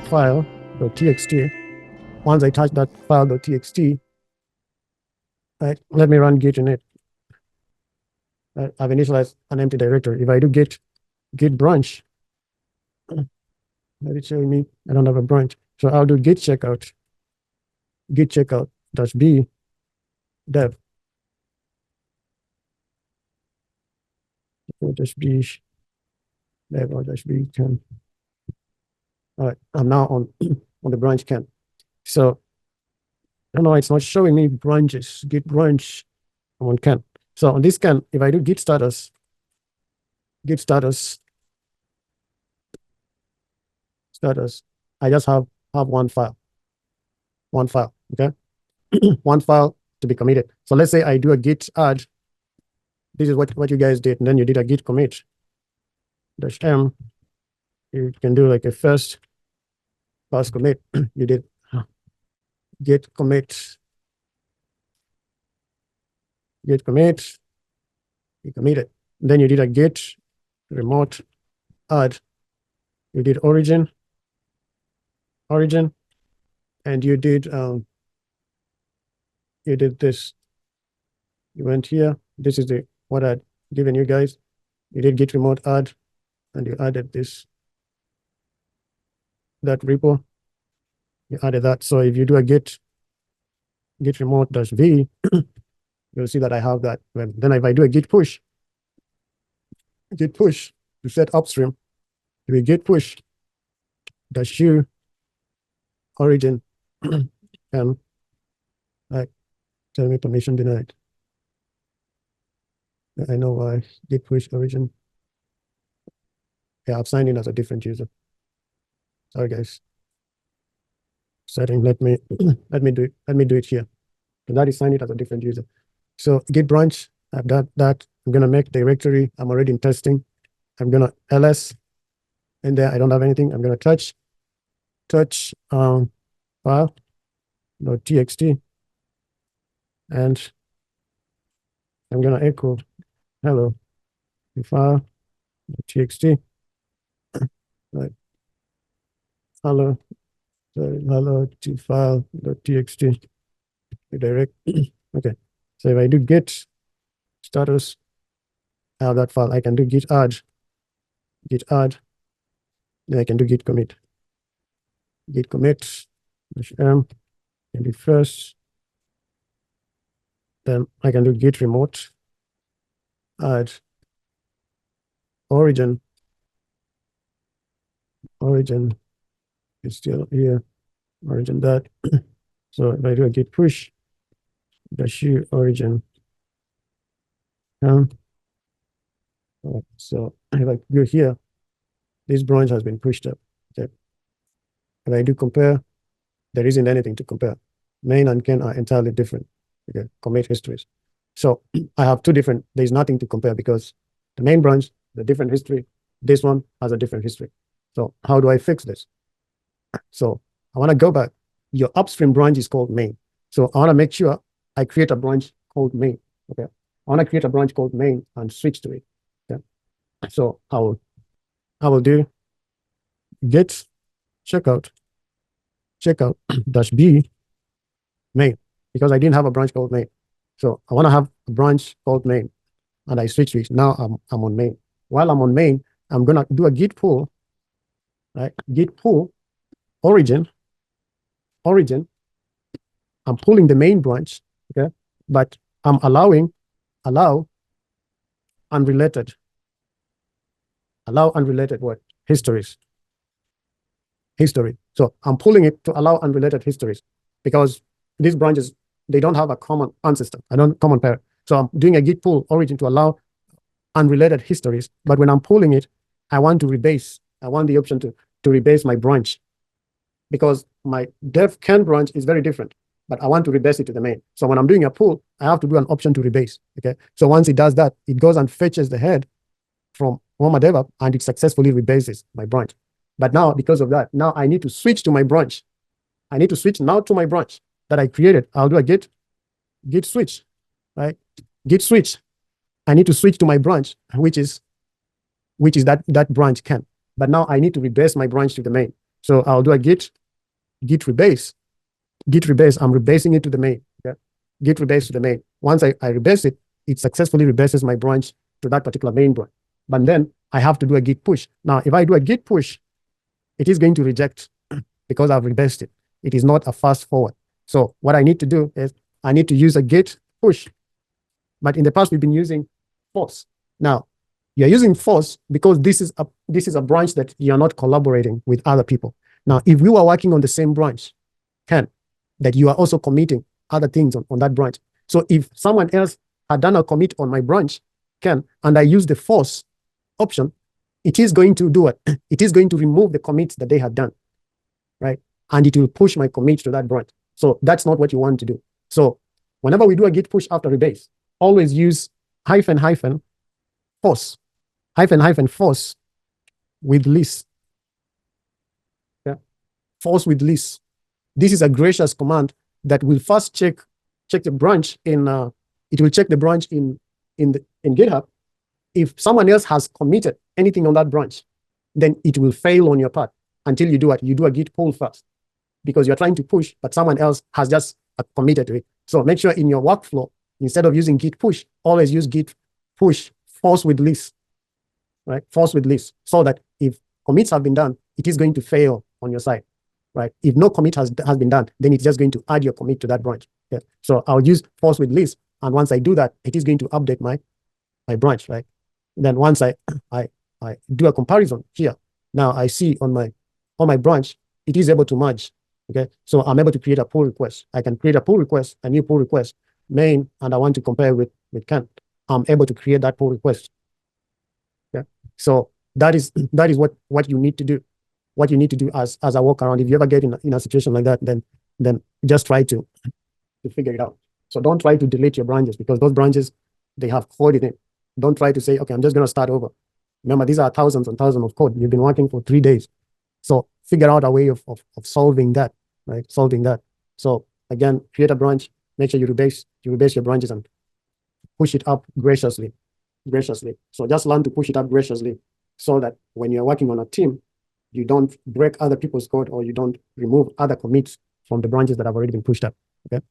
file.txt. Once I touch that file.txt, right, let me run git init. I've initialized an empty directory. If I do git branch, let it show me I don't have a branch. So I'll do git checkout -b dev -b dev or -b can. All right, I'm now on on the branch can. So I don't know, it's not showing me branches. Git branch, I'm on can. So on this can, if I do git status, I just have one file, okay? One file to be committed. So let's say I do a git add. This is what you guys did, and then you did a git commit -m. You can do like a first commit. You did git commit, you committed. Then you did a git remote add. You did origin, and you did this. You went here. This is what I'd given you guys. You did git remote add, and you added that repo. You added that. So if you do a git remote -v, you'll see that I have that. Then if I do a git push to set upstream, we git push -u origin and like tell me permission denied. I know why. Git push origin. Yeah, I've signed in as a different user. Sorry guys. Setting, let me do it here. So that is signed it as a different user. So git branch, I've done that. I'm gonna make directory. I'm already in testing. I'm gonna ls, and there I don't have anything. I'm gonna touch file.txt, and I'm gonna echo hello to file.txt. Right. Hello to file.txt. Redirect. Okay. So if I do git status, I have that file. I can do git add. Then I can do git commit. -m, can do first. Then I can do git remote add origin is still here, origin that. So if I do a git push -u origin, so if I go here, this branch has been pushed up. Okay. If I do compare, there isn't anything to compare. Main and can are entirely different. Okay, commit histories. So I have two different, there's nothing to compare because the main branch, the different history, this one has a different history. So how do I fix this? So I want to go back. Your upstream branch is called main. So I want to make sure I create a branch called main. Okay. I want to create a branch called main and switch to it. Okay. So I will do git checkout -b main, because I didn't have a branch called main. So I want to have a branch called main, and I switch to it. Now I'm on main. While I'm on main, I'm gonna do a git pull, right? Git pull origin. I'm pulling the main branch, okay, but I'm allow unrelated what? Histories. So I'm pulling it to allow unrelated histories because these branches, they don't have a common ancestor, common parent. So I'm doing a git pull origin to allow unrelated histories. But when I'm pulling it, I want to rebase. I want the option to rebase my branch because my dev can branch is very different, but I want to rebase it to the main. So when I'm doing a pull, I have to do an option to rebase. Okay. So once it does that, it goes and fetches the head from my DevOps and it successfully rebases my branch. But now, because of that, now I need to switch to my branch. I need to switch now to my branch that I created. I'll do a git switch, right? Git switch. I need to switch to my branch, which is that branch can. But now I need to rebase my branch to the main. So I'll do a git rebase. Git rebase, I'm rebasing it to the main. Okay? Git rebase to the main. Once I rebase it, it successfully rebases my branch to that particular main branch. But then I have to do a git push. Now, if I do a git push, it is going to reject because I've rebased it. It is not a fast forward. So what I need to do is I need to use a git push. But in the past, we've been using force. Now, you're using force because this is a branch that you're not collaborating with other people. Now, if we were working on the same branch, that you are also committing other things on that branch. So if someone else had done a commit on my branch, and I use the force option, it is going to do what? It is going to remove the commits that they had done, right? And it will push my commit to that branch. So that's not what you want to do. So whenever we do a git push after rebase, always use ---- force, ---- with list. Yeah. Force with list. This is a gracious command that will first check the branch in it will check the branch in GitHub. If someone else has committed anything on that branch, then it will fail on your part until you do what? You do a git pull first, because you're trying to push, but someone else has just committed to it. So make sure in your workflow, instead of using git push, always use git push force with list, right? Force with list, so that if commits have been done, it is going to fail on your side, right? If no commit has been done, then it's just going to add your commit to that branch. Yeah. So I'll use force with list, and once I do that, it is going to update my branch, right? Then once I do a comparison here, now I see on my branch, it is able to merge. Okay, so I'm able to create a pull request. I can create a pull request, a new pull request, main, and I want to compare with Ken. I'm able to create that pull request. Yeah, so that is what you need to do. What you need to do as a workaround. If you ever get in a situation like that, then just try to figure it out. So don't try to delete your branches, because those branches, they have code in it. Don't try to say, okay, I'm just going to start over. Remember, these are thousands and thousands of code. You've been working for 3 days. So figure out a way of solving that, right? Solving that. So again, create a branch, make sure you rebase your branches and push it up graciously. So just learn to push it up graciously, so that when you're working on a team, you don't break other people's code, or you don't remove other commits from the branches that have already been pushed up. Okay.